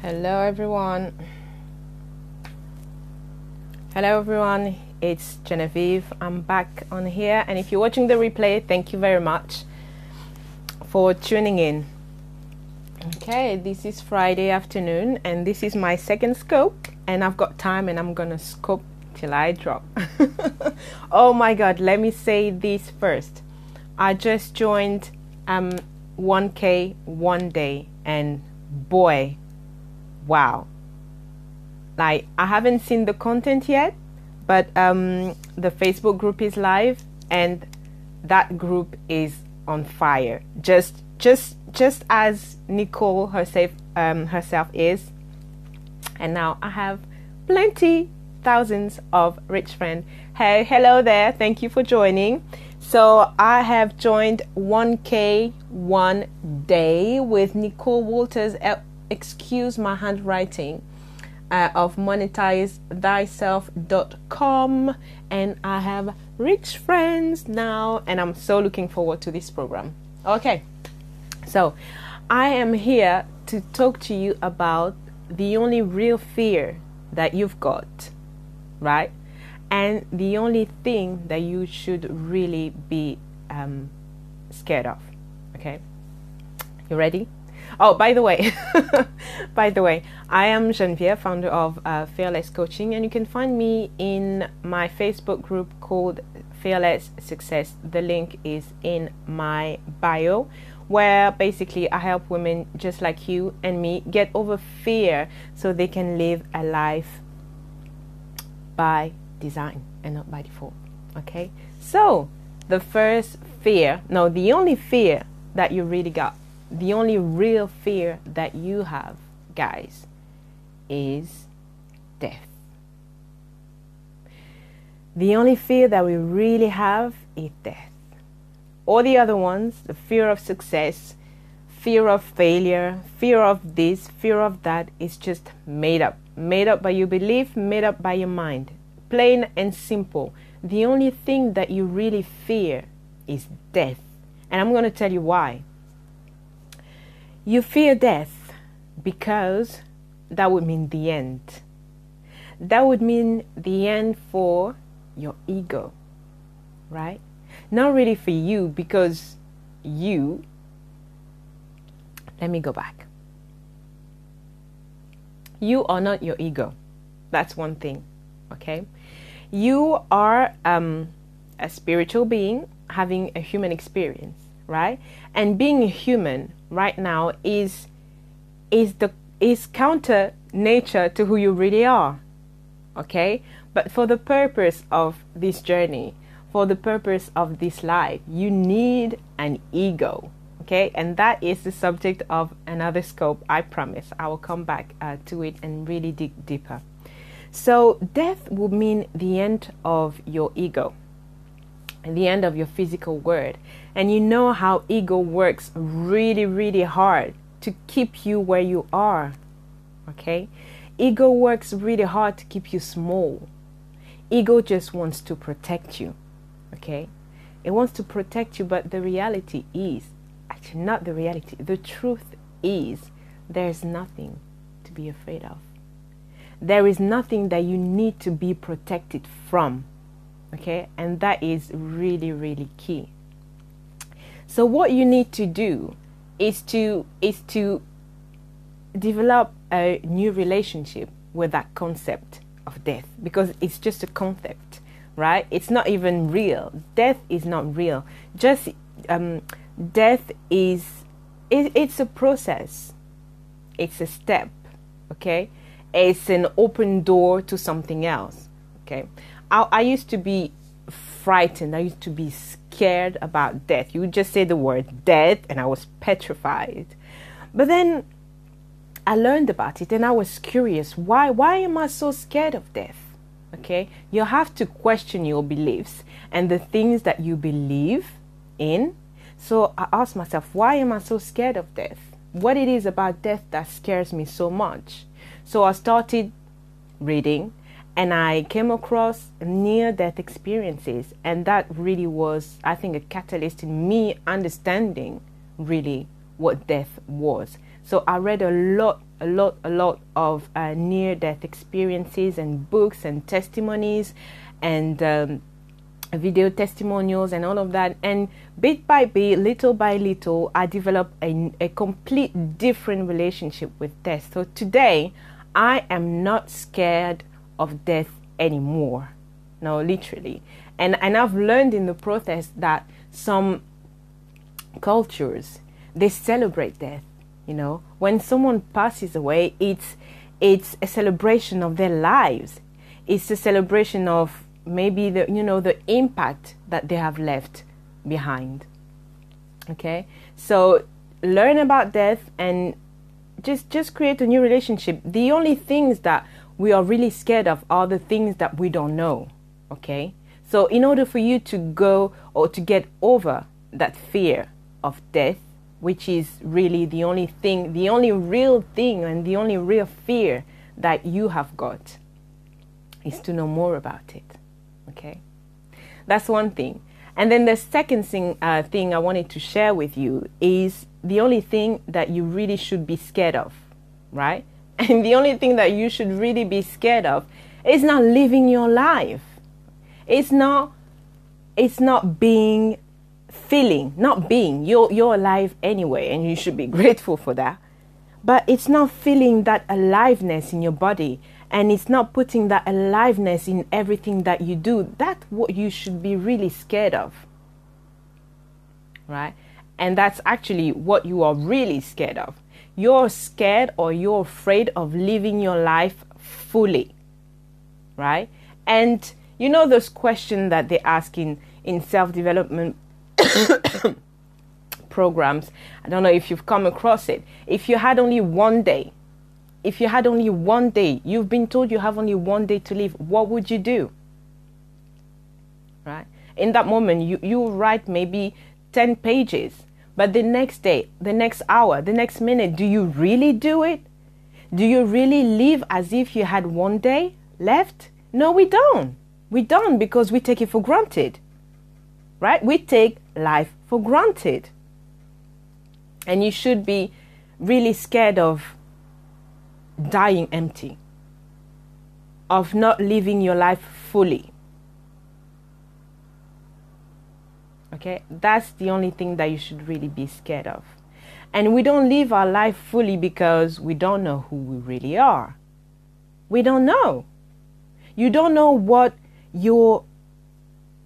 Hello everyone. Hello everyone. It's Genevieve. I'm back on here, and if you're watching the replay, thank you very much for tuning in. Okay, this is Friday afternoon and this is my second scope, and I've got time and I'm gonna scope till I drop. Oh my god, let me say this first. I just joined 1K one day, and boy, wow, like I haven't seen the content yet, but the Facebook group is live and that group is on fire, just as Nicole herself is. And now I have thousands of rich friends. Hey, hello there, thank you for joining. So I have joined 1K one day with Nicole Walters. Excuse my handwriting, of monetizethyself.com, and I have rich friends now, and I'm so looking forward to this program. Okay, so I am here to talk to you about the only real fear that you've got, right? And the only thing that you should really be scared of. Okay, you ready? Oh, by the way, I am Genevieve, founder of Fearless Coaching, and you can find me in my Facebook group called Fearless Success. The link is in my bio, where basically I help women just like you and me get over fear so they can live a life by design and not by default. Okay, so the only fear that you really got, the only real fear that you have, guys, is death. The only fear that we really have is death. All the other ones, the fear of success, fear of failure, fear of this, fear of that, is just made up by your belief, made up by your mind. Plain and simple. The only thing that you really fear is death. And I'm going to tell you why. You fear death because that would mean the end. That would mean the end for your ego, right? Not really for you, because let me go back. You are not your ego. That's one thing, okay? You are a spiritual being having a human experience, right? And being a human right now is counter nature to who you really are, okay? But for the purpose of this journey, for the purpose of this life, you need an ego, okay? And that is the subject of another scope. I promise I will come back to it and really dig deeper. So death will mean the end of your ego, the end of your physical world. And you know how ego works really, really hard to keep you where you are, okay? Ego works really hard to keep you small. Ego just wants to protect you, okay? It wants to protect you, but the reality is, actually not the reality, the truth is, there's nothing to be afraid of. There is nothing that you need to be protected from. Okay, and that is really, really key. So what you need to do is to develop a new relationship with that concept of death, because it's just a concept, right? It's not even real. Death is not real. Just death it's a process. It's a step, okay? It's an open door to something else, okay? I used to be frightened. I used to be scared about death. You would just say the word death and I was petrified. But then I learned about it and I was curious. Why am I so scared of death? Okay, you have to question your beliefs and the things that you believe in. So I asked myself, why am I so scared of death? What it is about death that scares me so much? So I started reading, and I came across near-death experiences, and that really was, I think, a catalyst in me understanding really what death was. So I read a lot of near-death experiences and books and testimonies and video testimonials and all of that. And bit by bit, little by little, I developed a complete different relationship with death. So today, I am not scared of death anymore. No, literally. And I've learned in the process that some cultures, they celebrate death. You know, when someone passes away, it's a celebration of their lives. It's a celebration of maybe the impact that they have left behind. Okay, so learn about death and just create a new relationship. The only things that we are really scared of are the things that we don't know. Okay, so in order for you to go or to get over that fear of death, which is really the only thing, the only real thing and the only real fear that you have got, is to know more about it. Okay, that's one thing. And then the second thing I wanted to share with you is the only thing that you really should be scared of, right? And the only thing that you should really be scared of is not living your life. It's not being, feeling, not being. You're alive anyway, and you should be grateful for that. But it's not feeling that aliveness in your body, and it's not putting that aliveness in everything that you do. That's what you should be really scared of, right? And that's actually what you are really scared of. You're scared or you're afraid of living your life fully, right? And you know those questions that they ask in self-development programs. I don't know if you've come across it. If you had only one day, you've been told you have only one day to live, what would you do? Right? In that moment, you write maybe 10 pages, but the next day, the next hour, the next minute, do you really do it? Do you really live as if you had one day left? No, we don't. We don't, because we take it for granted. Right? We take life for granted. And you should be really scared of dying empty, of not living your life fully. Okay? That's the only thing that you should really be scared of. And we don't live our life fully because we don't know who we really are. We don't know. You don't know what you're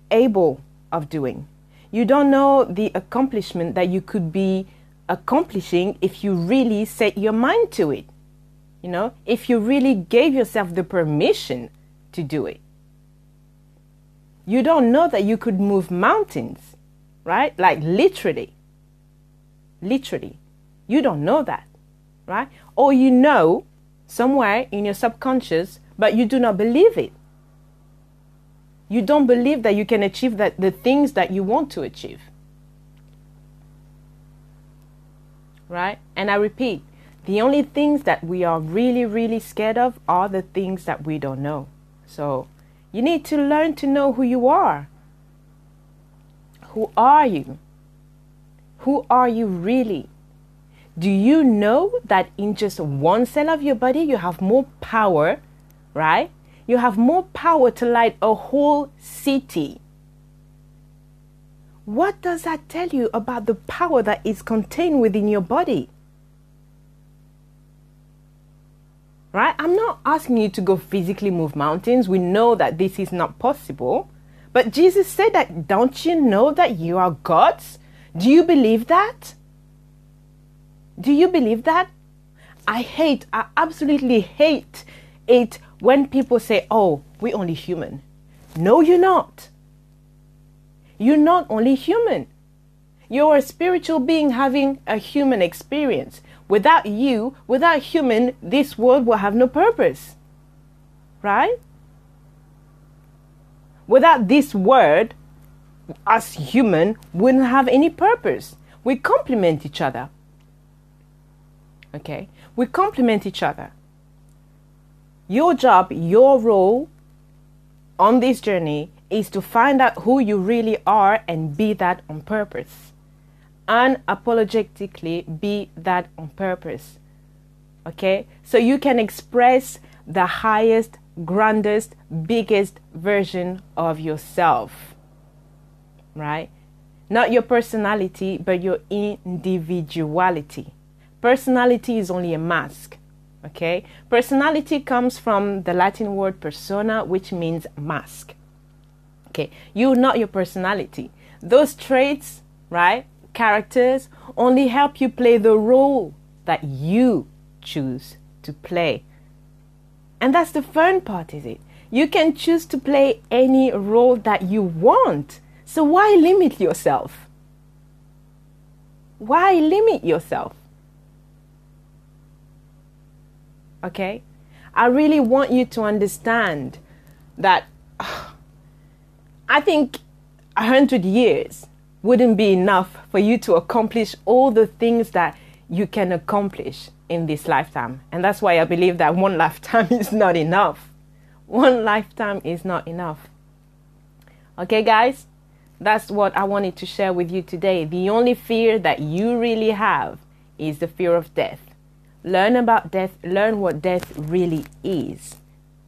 able of doing. You don't know the accomplishment that you could be accomplishing if you really set your mind to it. You know, if you really gave yourself the permission to do it. You don't know that you could move mountains, right? Like literally. Literally. You don't know that, right? Or you know somewhere in your subconscious, but you do not believe it. You don't believe that you can achieve the things that you want to achieve. Right? And I repeat, the only things that we are really, really scared of are the things that we don't know. So you need to learn to know who you are. Who are you? Who are you really? Do you know that in just one cell of your body you have more power, right? You have more power to light a whole city. What does that tell you about the power that is contained within your body? Right? I'm not asking you to go physically move mountains. We know that this is not possible. But Jesus said that, don't you know that you are God's? Do you believe that? Do you believe that? I absolutely hate it when people say, oh, we're only human. No, you're not. You're not only human. You're a spiritual being having a human experience. Without you, without human, this world will have no purpose. Right? Without this word, us human wouldn't have any purpose. We complement each other. Okay? We complement each other. Your job, your role on this journey is to find out who you really are and be that on purpose. unapologetically be that on purpose. Okay? So you can express the highest, grandest, biggest version of yourself. Right? Not your personality, but your individuality. Personality is only a mask. Okay? Personality comes from the Latin word persona, which means mask. Okay? You're not your personality. Those traits, right, characters, only help you play the role that you choose to play. And that's the fun part, is it? You can choose to play any role that you want. So why limit yourself? Why limit yourself? Okay? I really want you to understand that I think 100 years wouldn't be enough for you to accomplish all the things that you can accomplish in this lifetime. And that's why I believe that one lifetime is not enough. One lifetime is not enough. Okay, guys? That's what I wanted to share with you today. The only fear that you really have is the fear of death. Learn about death. Learn what death really is.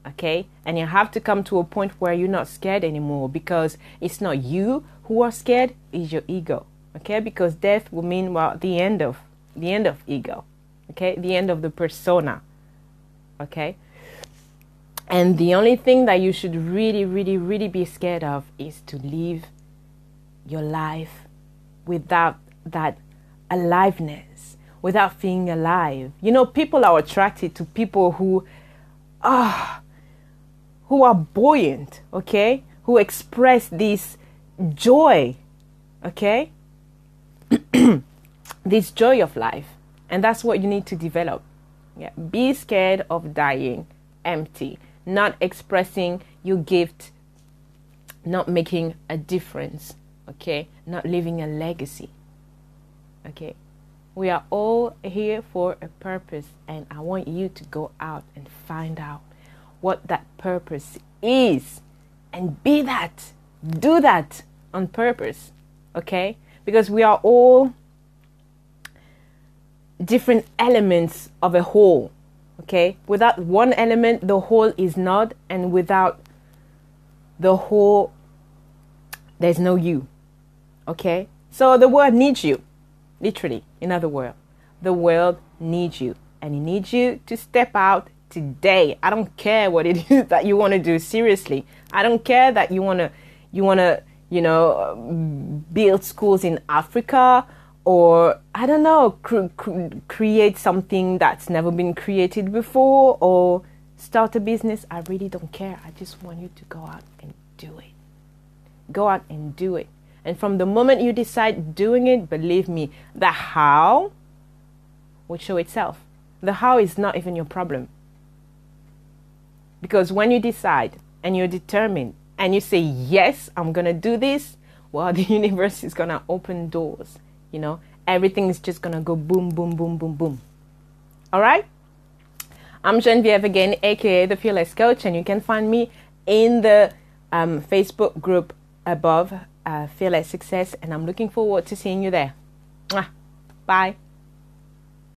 Okay? And you have to come to a point where you're not scared anymore, because it's not you who are scared, it's your ego. Okay? Because death will mean, well, the end of ego. Okay? The end of the persona. Okay? And the only thing that you should really, really, really be scared of is to live your life without that aliveness, without feeling alive. You know, people are attracted to people who are buoyant, okay? Who express this joy, okay? This joy of life. And that's what you need to develop. Yeah. Be scared of dying empty, not expressing your gift, not making a difference, okay? Not leaving a legacy, okay? We are all here for a purpose, and I want you to go out and find out what that purpose is and be that. Do that on purpose, okay? Because we are all different elements of a whole, okay? Without one element, the whole is not, and without the whole, there's no you, okay? So the world needs you, literally. In other words, the world needs you, and it needs you to step out today. I don't care what it is that you want to do. Seriously, I don't care that you want to, build schools in Africa, or I don't know, create something that's never been created before, or start a business. I really don't care. I just want you to go out and do it. Go out and do it. And from the moment you decide doing it, believe me, the how will show itself. The how is not even your problem. Because when you decide and you're determined and you say, yes, I'm going to do this, well, the universe is going to open doors. You know, everything is just going to go boom, boom, boom, boom, boom. All right? I'm Genevieve again, aka The Fearless Coach, and you can find me in the Facebook group above, Fearless Success, and I'm looking forward to seeing you there. Bye.